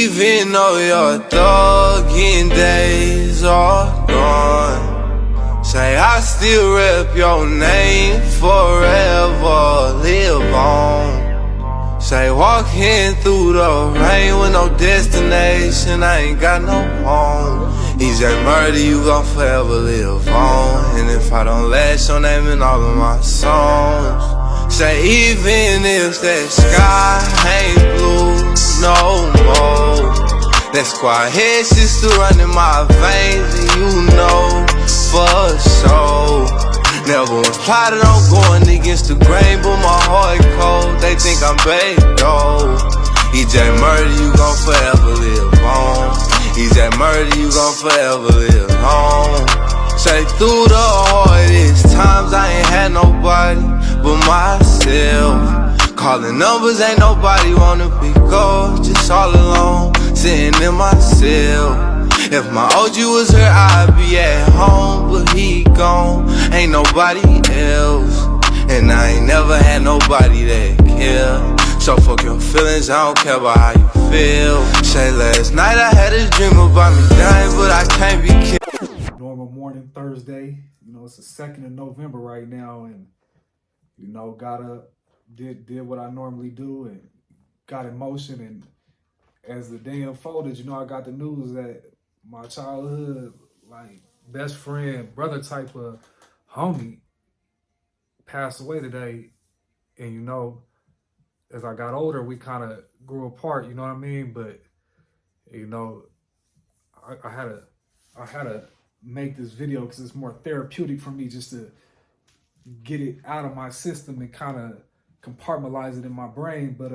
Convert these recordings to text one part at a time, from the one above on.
even though your thugging days are gone, say I still rep your name forever, live on. Say walking through the rain with no destination, I ain't got no home. He's that murder, you gon' forever live on. And if I don't last, your name in all of my songs. Say even if that sky ain't blue no more, that squad head shit still running my veins, and you know for sure. Never was plotted on going against the grain, but my heart cold, they think I'm bait though. EJ murder, you gon' forever live on. EJ murder, you gon' forever live on. Say through the hardest times I ain't had nobody but myself. Calling numbers, ain't nobody wanna pick up, just all alone, sitting in my cell. If my OG was here, I'd be at home, but he gone, ain't nobody else. And I ain't never had nobody that care. So fuck your feelings, I don't care about how you feel. Say last night I had a dream about me dying, but I can't be killed. Normal morning Thursday, it's the 2nd of November right now, and got up, did what I normally do, and got in motion. And as the day unfolded, I got the news that my childhood, best friend, brother type of homie passed away today. And as I got older, we kind of grew apart, you know what I mean? But I had to make this video because it's more therapeutic for me just to get it out of my system and kind of compartmentalize it in my brain. But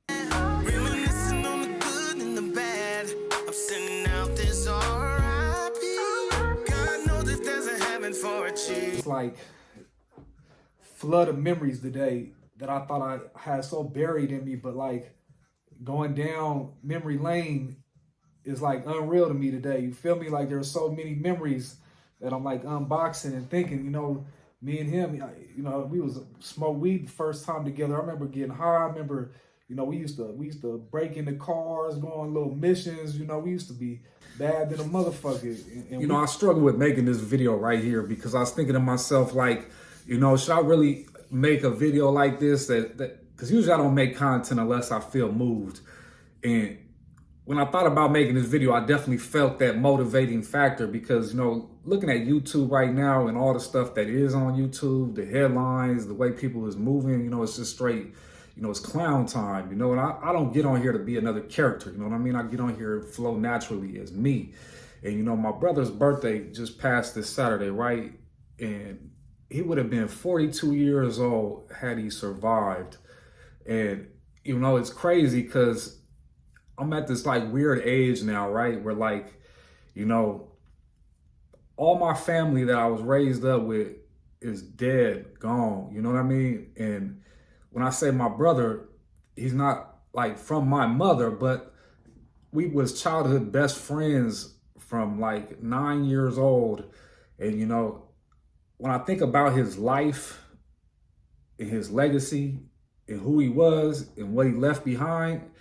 reminiscing on the good and the bad, I'm sending out this R.I.P. God knows if there's a heaven for a cheat. It's like flood of memories today that I thought I had so buried in me, but going down memory lane is unreal to me today. You feel me? There's so many memories that I'm unboxing and thinking, me and him, we was smoke weed the first time together. I remember getting high. I remember, we used to break into cars, go on little missions. We used to be bad than a motherfucker. And I struggle with making this video right here because I was thinking to myself, should I really make a video like this? Because usually I don't make content unless I feel moved. And when I thought about making this video, I definitely felt that motivating factor because, looking at YouTube right now and all the stuff that is on YouTube, the headlines, the way people is moving, it's just straight, it's clown time, and I don't get on here to be another character, you know what I mean? I get on here and flow naturally as me. And, my brother's birthday just passed this Saturday, right? And he would have been 42 years old had he survived. And, it's crazy because I'm at this weird age now, right? Where all my family that I was raised up with is dead, gone. You know what I mean? And when I say my brother, he's not from my mother, but we was childhood best friends from 9 years old. And when I think about his life and his legacy and who he was and what he left behind,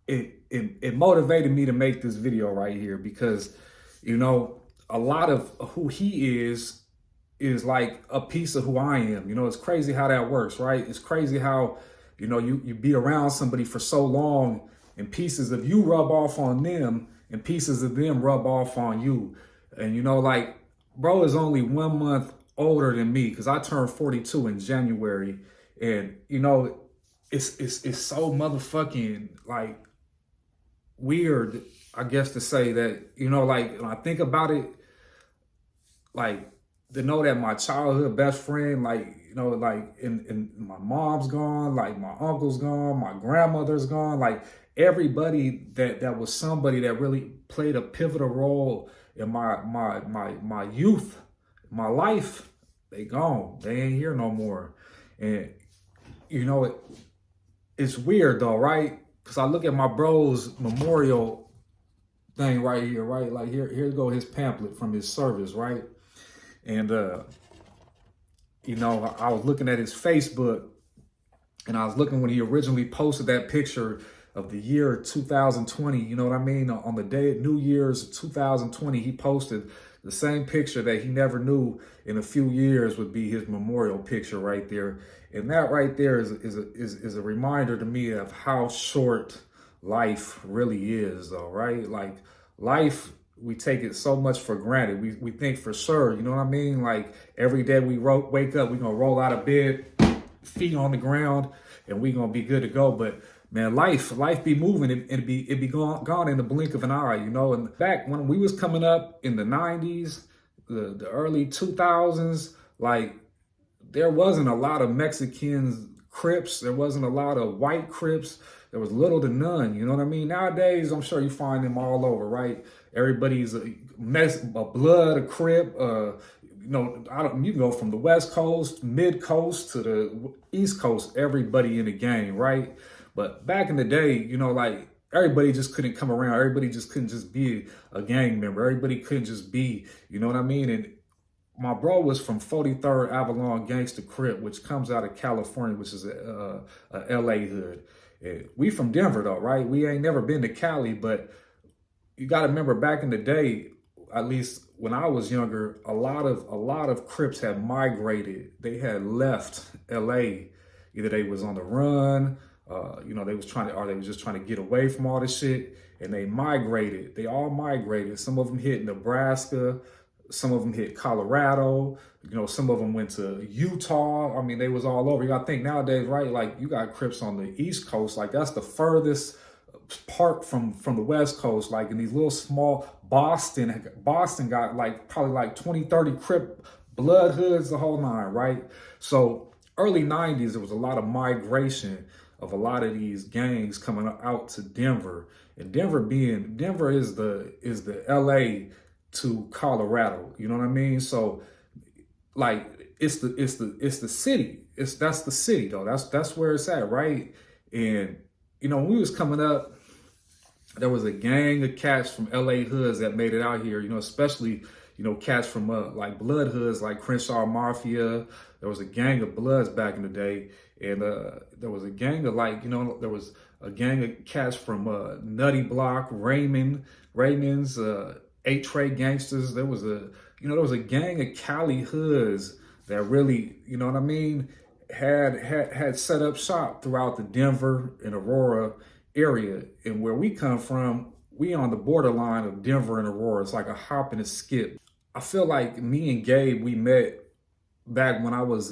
it motivated me to make this video right here because, a lot of who he is a piece of who I am. It's crazy how that works, right? It's crazy how, you be around somebody for so long and pieces of you rub off on them and pieces of them rub off on you. And, bro is only 1 month older than me because I turned 42 in January. And, it's so motherfucking weird, I guess, to say that, when I think about it, to know that my childhood best friend, and my mom's gone, my uncle's gone, my grandmother's gone, everybody that was somebody that really played a pivotal role in my youth, my life, they gone. They ain't here no more. And, it's weird though, right? Because I look at my bro's memorial thing right here, right? Here go his pamphlet from his service, right? And, I was looking at his Facebook, and I was looking when he originally posted that picture of the year 2020, you know what I mean? On the day, New Year's 2020, he posted the same picture that he never knew in a few years would be his memorial picture right there. And that right there is a reminder to me of how short life really is, though, right? Like life, we take it so much for granted. We think for sure, you know what I mean? Like every day we wake up, we're gonna roll out of bed, feet on the ground, and we're gonna be good to go. But man, life be moving, and it be gone in the blink of an eye, you know. And back when we was coming up in the 90s, the early 2000s, like there wasn't a lot of Mexicans, Crips. There wasn't a lot of white Crips. There was little to none, you know what I mean? Nowadays, I'm sure you find them all over, right? Everybody's a blood, a Crip. You know, you can go from the West Coast, Mid Coast to the East Coast. Everybody in the game, right? But back in the day, you know, like everybody just couldn't come around. Everybody just couldn't just be a gang member. Everybody couldn't just be, you know what I mean? And my bro was from 43rd Avalon Gangsta Crip, which comes out of California, which is a LA hood. We from Denver though, right? We ain't never been to Cali, but you got to remember back in the day, at least when I was younger, a lot of Crips had migrated. They had left LA. Either they was on the run, you know, they was just trying to get away from all this shit, and they migrated. They all migrated. Some of them hit Nebraska. Some of them hit Colorado, you know, some of them went to Utah. I mean, they was all over. You got to think nowadays, right? Like you got Crips on the East Coast. Like that's the furthest part from the West Coast. Like in these little small Boston got like probably like 20, 30 Crip blood hoods, the whole nine, right? So early 90s, there was a lot of migration of a lot of these gangs coming out to Denver. And Denver is the LA to Colorado, you know what I mean? So like it's the city. That's the city though. That's where it's at, right? And you know, when we was coming up, there was a gang of cats from LA hoods that made it out here, you know, especially, you know, cats from like blood hoods like Crenshaw Mafia. There was a gang of Bloods back in the day, and there was a gang of like, you know, there was a gang of cats from Nutty Block, Raymond's, 8-Tray Gangsters. There was a gang of Cali hoods that really, you know what I mean, had set up shop throughout the Denver and Aurora area. And where we come from, we on the borderline of Denver and Aurora. It's like a hop and a skip. I feel like me and Gabe, we met back when I was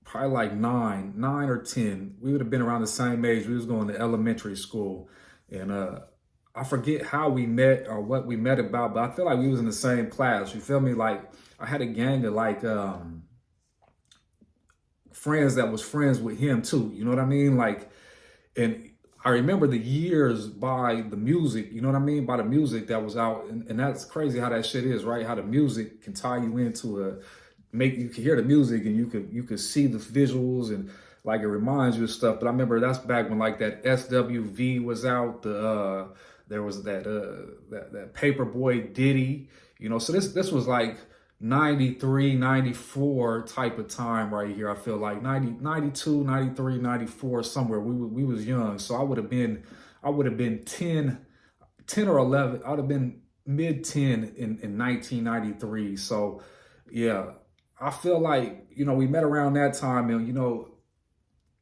probably like 9 or 10. We would have been around the same age. We was going to elementary school, and I forget how we met or what we met about, but I feel like we was in the same class. You feel me? Like I had a gang of like friends that was friends with him too. You know what I mean? Like, and I remember the years by the music, you know what I mean? By the music that was out. And that's crazy how that shit is, right? How the music can tie you into you can hear the music and you could see the visuals, and like it reminds you of stuff. But I remember that's back when like that SWV was out, there was that Paperboy Diddy, you know, so this was like 93, 94 type of time right here. I feel like 92, 93, 94, somewhere. We was young. So I would have been 10 or 11. I would have been mid 10 in 1993. So yeah, I feel like, you know, we met around that time, and, you know,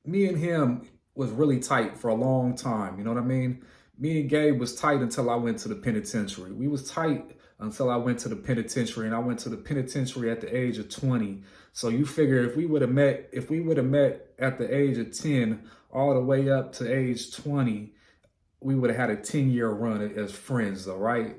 me and him was really tight for a long time. You know what I mean? Me and Gabe was tight until I went to the penitentiary. We was tight until I went to the penitentiary, and I went to the penitentiary at the age of 20. So you figure if we would have met at the age of 10 all the way up to age 20, we would have had a 10-year run as friends though, right?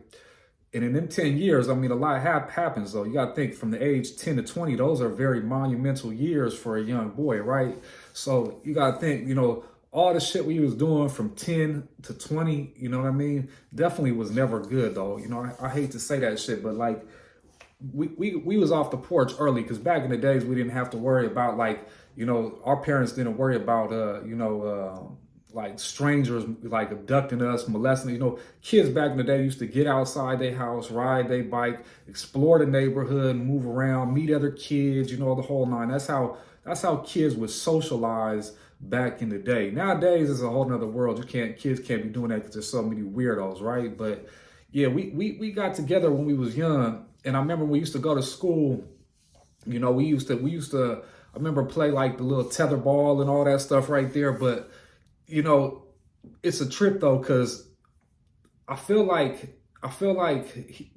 And in them 10 years, I mean, a lot happens though. You got to think from the age 10 to 20, those are very monumental years for a young boy, right? So you got to think, you know, all the shit we was doing from 10 to 20, you know what I mean? Definitely was never good though. You know, I hate to say that shit, but like we was off the porch early, because back in the days we didn't have to worry about, like, you know, our parents didn't worry about, like strangers like abducting us, molesting. You know, kids back in the day used to get outside their house, ride their bike, explore the neighborhood, move around, meet other kids, you know, the whole nine. That's how kids would socialize back in the day. Nowadays, it's a whole nother world. Kids can't be doing that because there's so many weirdos, right? But yeah, we got together when we was young, and I remember we used to go to school. You know, we used to. I remember play like the little tether ball and all that stuff right there. But you know, it's a trip though, because I feel like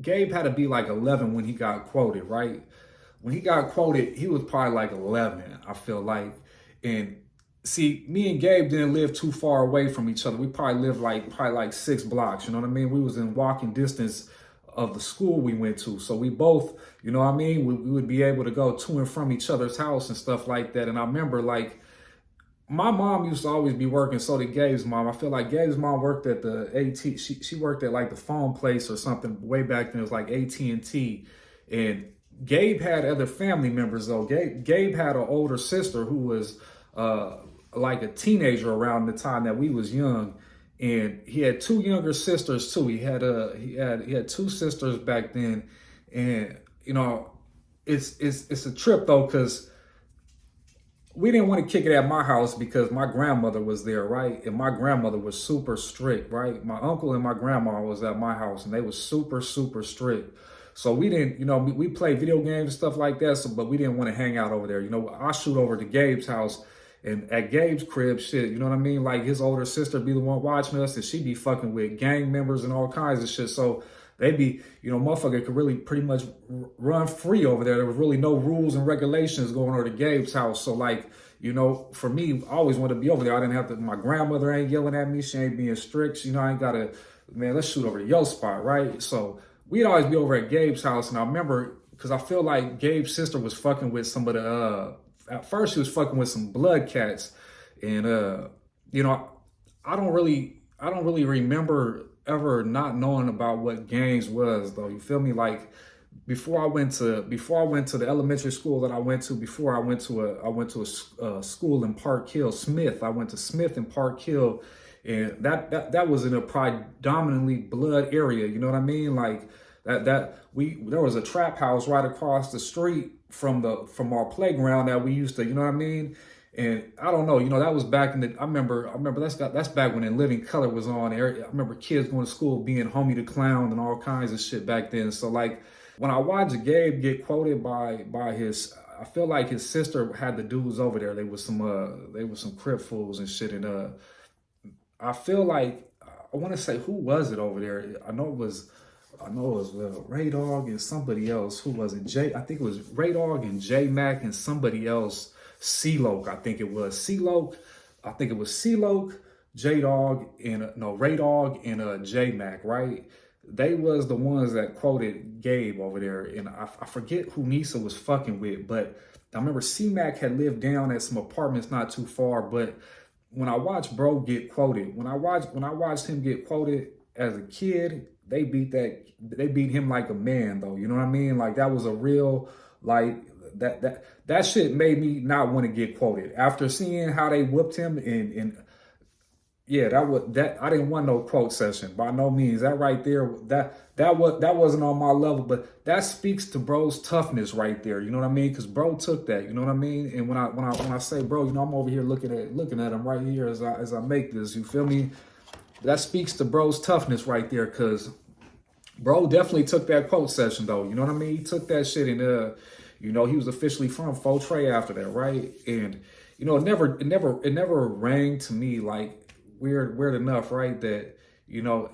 Gabe had to be like 11 when he got quoted, right? When he got quoted, he was probably like 11, I feel like. And see, me and Gabe didn't live too far away from each other. We probably lived like 6 blocks, you know what I mean? We was in walking distance of the school we went to. So we both, you know what I mean? We would be able to go to and from each other's house and stuff like that. And I remember like, my mom used to always be working, so did Gabe's mom. I feel like Gabe's mom worked at the AT. She worked at like the phone place or something way back then. It was like AT&T. And Gabe had other family members though. Gabe had an older sister who was like a teenager around the time that we was young, and he had 2 younger sisters too. He had 2 sisters back then, and you know, it's a trip though, because we didn't want to kick it at my house because my grandmother was there, right? And my grandmother was super strict, right? My uncle and my grandma was at my house, and they was super, super strict. So we didn't, you know, we played video games and stuff like that, so, but we didn't want to hang out over there. You know, I shoot over to Gabe's house, and at Gabe's crib, shit, you know what I mean? Like his older sister be the one watching us, and she be fucking with gang members and all kinds of shit. So they be, you know, motherfucker could really pretty much run free over there. There was really no rules and regulations going over to Gabe's house. So like, you know, for me, I always wanted to be over there. I didn't have to, my grandmother ain't yelling at me. She ain't being strict. You know, I ain't got to, man, let's shoot over to your spot, right? So we'd always be over at Gabe's house. And I remember, because I feel like Gabe's sister was fucking with some of the, at first she was fucking with some blood cats. And, you know, I don't really remember ever not knowing about what gangs was though. You feel me? Like before I went to the elementary school that I went to, before I went to a school in Park Hill, Smith. I went to Smith in Park Hill, and that was in a predominantly blood area. You know what I mean? Like there was a trap house right across the street from our playground that we used to, you know what I mean? And I don't know, you know, that was back in the, I remember that's back when In Living Color was on. I remember kids going to school being Homie the Clown and all kinds of shit back then. So like when I watched Gabe get quoted by his, I feel like his sister had the dudes over there. They was some Crip fools and shit. And I feel like, I want to say, who was it over there? I know it was Ray Dog and somebody else. Who was it? I think it was Ray Dog and J Mac and somebody else. C-Loke, I think it was. C-Loke, I think it was C-Loke, J-Dog, and Ray Dog and J-Mac, right? They was the ones that quoted Gabe over there. And I forget who Nisa was fucking with, but I remember C-Mac had lived down at some apartments not too far. But when I watched bro get quoted, when I watched him get quoted as a kid, they beat him like a man though. You know what I mean? Like that was a real, like, that shit made me not want to get quoted after seeing how they whooped him. And yeah, I didn't want no quote session by no means. That right there, that wasn't on my level, but that speaks to bro's toughness right there. You know what I mean? Because bro took that. You know what I mean? And when I say bro, you know, I'm over here looking at him right here as I make this. You feel me? That speaks to bro's toughness right there, because bro definitely took that quote session though. You know what I mean? He took that shit and you know, he was officially from Fortray after that, right? And you know, it never rang to me like weird enough, right? That, you know,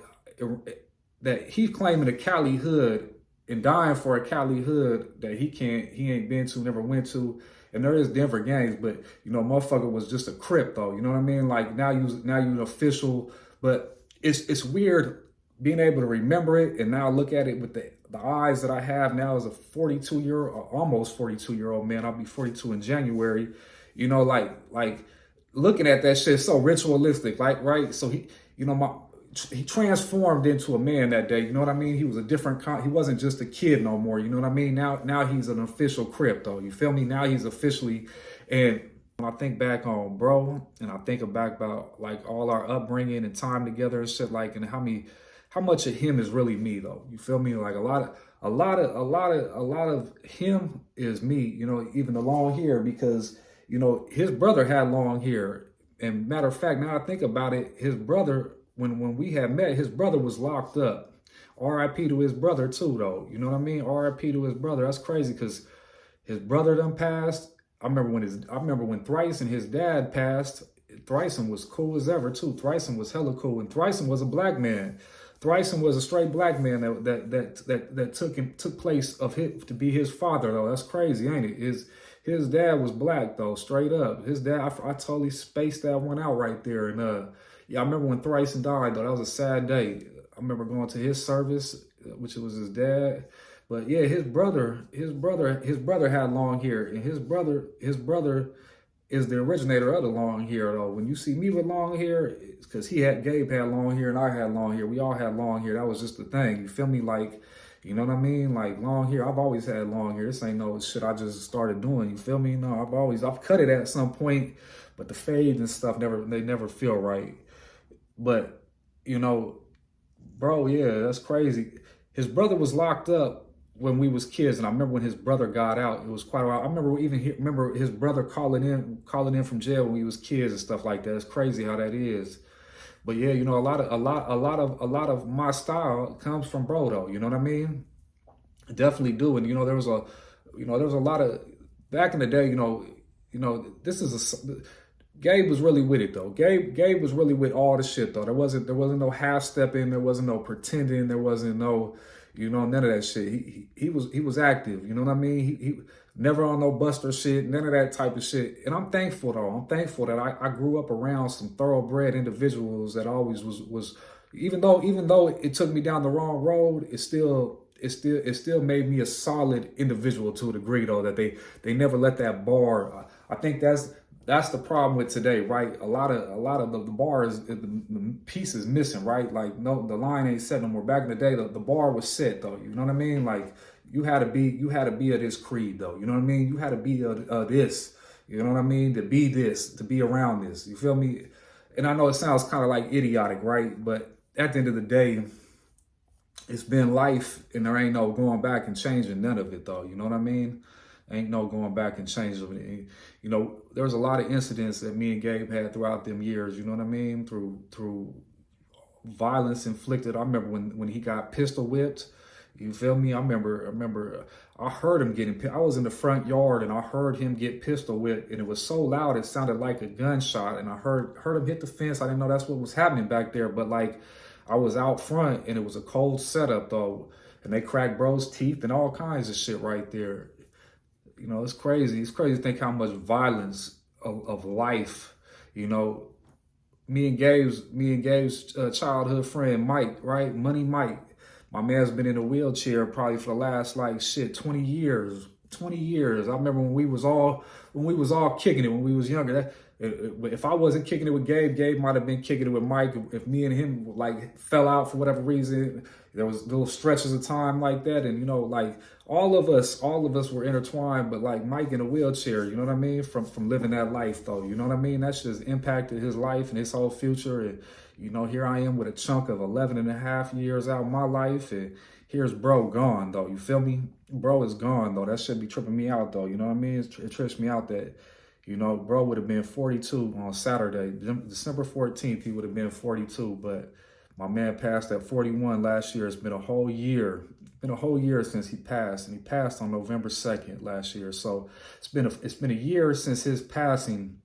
that he's claiming a Cali hood and dying for a Cali hood that he ain't been to, never went to. And there is Denver gangs, but you know, motherfucker was just a Crip though. You know what I mean? Like now you an official, but it's weird being able to remember it and now look at it with the eyes that I have now as a almost 42-year-old man. I'll be 42 in January. You know, like looking at that shit so ritualistic, like, right? So he transformed into a man that day. You know what I mean? He was a different he wasn't just a kid no more. You know what I mean? Now he's an official Crip though. You feel me? Now he's officially. And when I think back on bro, and I think about like all our upbringing and time together and shit, like, and how much of him is really me though? You feel me? Like a lot of him is me, you know, even the long hair, because, you know, his brother had long hair. And matter of fact, now I think about it, his brother, when we had met, his brother was locked up. R.I.P. to his brother too, though. You know what I mean? R.I.P. to his brother. That's crazy because his brother done passed. I remember when Thrice and his dad passed. Thryson was cool as ever too. Thryson was hella cool, and Thryson was a black man. Thryson was a straight black man that took place of his, to be his father though. That's crazy, ain't it? His dad was black though, straight up. His dad, I totally spaced that one out right there. And yeah, I remember when Thryson died though. That was a sad day. I remember going to his service, which was his dad. But yeah, his brother had long hair, and his brother is the originator of the long hair though. When you see me with long hair, it's because Gabe had long hair and I had long hair. We all had long hair. That was just the thing. You feel me? Like, you know what I mean? Like long hair. I've always had long hair. This ain't no shit I just started doing. You feel me? No, I've cut it at some point, but the fades and stuff they never feel right. But you know, bro, yeah, that's crazy. His brother was locked up when we was kids, and I remember when his brother got out, it was quite a while. I remember his brother calling in from jail when we was kids and stuff like that. It's crazy how that is. But yeah, you know, a lot of my style comes from bro though. You know what I mean? I definitely do. And you know, there was a lot of back in the day. Gabe was really with it though. Gabe was really with all the shit though. There wasn't no half stepping. There wasn't no pretending. There wasn't no, none of that shit. He was active. You know what I mean? He never on no buster shit. None of that type of shit. And I'm thankful though. I'm thankful that I grew up around some thoroughbred individuals that always was even though it took me down the wrong road, it still made me a solid individual to a degree though, that they never let that bar. I think that's the problem with today, right? A lot of the bars, the piece is missing, right? Like, no, the line ain't set no more. Back in the day, the bar was set though. You know what I mean? Like, you had to be of this creed though. You know what I mean? You had to be of this. You know what I mean? To be this, to be around this. You feel me? And I know it sounds kind of like idiotic, right? But at the end of the day, it's been life, and there ain't no going back and changing none of it though. You know what I mean? Ain't no going back and changing it. You know, there was a lot of incidents that me and Gabe had throughout them years. You know what I mean? Through violence inflicted. I remember when he got pistol whipped. You feel me? I remember I heard him getting. I was in the front yard and I heard him get pistol whipped, and it was so loud it sounded like a gunshot. And I heard him hit the fence. I didn't know that's what was happening back there, but like, I was out front and it was a cold setup though, and they cracked bro's teeth and all kinds of shit right there. You know, it's crazy. It's crazy to think how much violence of life, you know. Me and Gabe's childhood friend, Mike, right? Money Mike. My man's been in a wheelchair probably for the last 20 years. 20 years. I remember when we was all kicking it when we was younger. If I wasn't kicking it with Gabe might have been kicking it with Mike. If me and him fell out for whatever reason, there was little stretches of time like that, and all of us were intertwined. But like Mike in a wheelchair, you know what I mean, from living that life though, you know what I mean. That's just impacted his life and his whole future. And here I am with a chunk of 11 and a half years out of my life, and here's bro gone though. You feel me? Bro is gone though. That should be tripping me out though. You know what I mean? It trips me out that, bro would have been 42 on Saturday, December 14th. He would have been 42, but my man passed at 41 last year. It's been a whole year. It's been a whole year since he passed, and he passed on November 2nd last year. So it's been a year since his passing,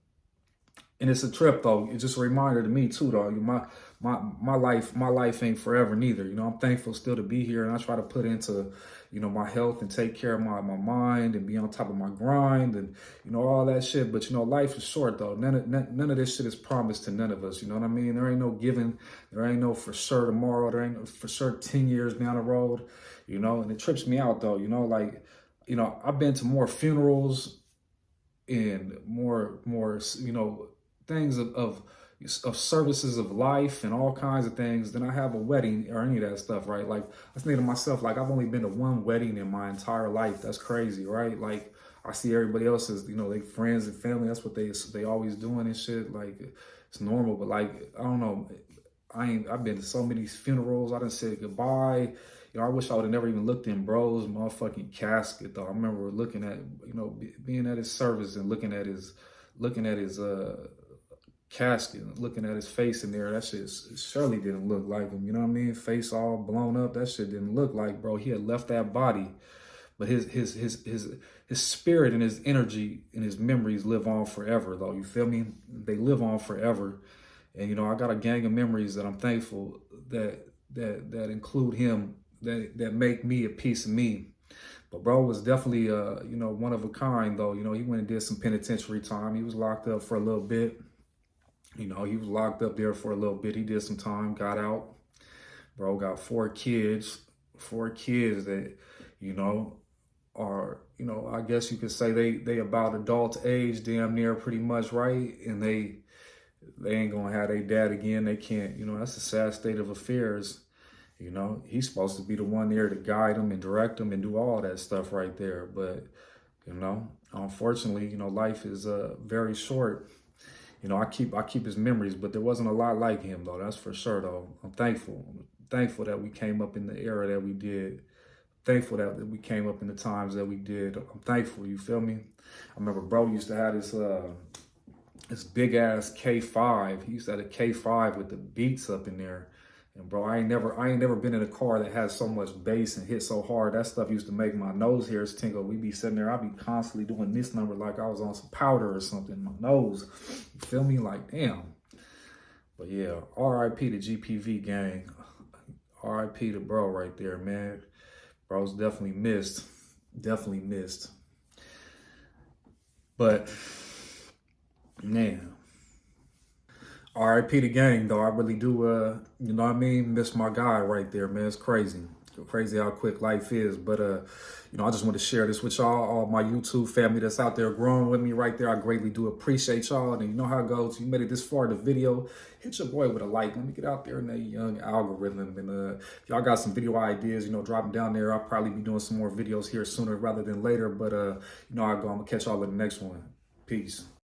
and it's a trip though. It's just a reminder to me too, though. My life ain't forever neither. I'm thankful still to be here, and I try to put into my health and take care of my mind and be on top of my grind and all that shit. But life is short though. None of this shit is promised to none of us. You know what I mean? There ain't no giving. There ain't no for sure tomorrow. There ain't no for sure 10 years down the road. And it trips me out though. I've been to more funerals and more things of services of life and all kinds of things than I have a wedding or any of that stuff, right? Like, I was thinking to myself, I've only been to one wedding in my entire life. That's crazy, right? Like, I see everybody else's, they friends and family. That's what they always doing and shit. Like, it's normal, but I don't know. I've been to so many funerals. I done said goodbye. I wish I would have never even looked in bro's motherfucking casket though. I remember looking at, being at his service and looking at his casket, looking at his face in there. That shit surely didn't look like him. You know what I mean? Face all blown up. That shit didn't look like, bro. He had left that body, but his spirit and his energy and his memories live on forever, though. You feel me? They live on forever. And, you know, I got a gang of memories that I'm thankful that include him, that make me a piece of me. But bro was definitely, you know, one of a kind, though. You know, he went and did some penitentiary time. He was locked up for a little bit. You know, he was locked up there for a little bit. He did some time, got out. Bro got 4 kids that, you know, are, you know, I guess you could say they about adult age, damn near pretty much, right? And they ain't gonna have their dad again. They can't, you know, that's a sad state of affairs. You know, he's supposed to be the one there to guide them and direct them and do all that stuff right there. But, you know, unfortunately, you know, life is very short. You know, I keep his memories, but there wasn't a lot like him, though. That's for sure, though. I'm thankful that we came up in the era that we did. Thankful that we came up in the times that we did. I'm thankful, you feel me? I remember bro used to have this big ass K5. He used to have a K5 with the beats up in there. And bro, I ain't never been in a car that has so much bass and hit so hard. That stuff used to make my nose hairs tingle. We be sitting there, I'd be constantly doing this number like I was on some powder or something in my nose. You feel me? Like, damn. But yeah, R.I.P. to GPV gang. R.I.P. to bro right there, man. Bro's definitely missed. Definitely missed. But, man. R.I.P. the gang, though. I really do, you know what I mean? Miss my guy right there, man. It's crazy. Crazy how quick life is. But, you know, I just want to share this with y'all, all my YouTube family that's out there growing with me right there. I greatly do appreciate y'all. And you know how it goes. You made it this far in the video. Hit your boy with a like. Let me get out there in that young algorithm. And if y'all got some video ideas, you know, drop them down there. I'll probably be doing some more videos here sooner rather than later. But, you know how I go. I'm going to catch y'all in the next one. Peace.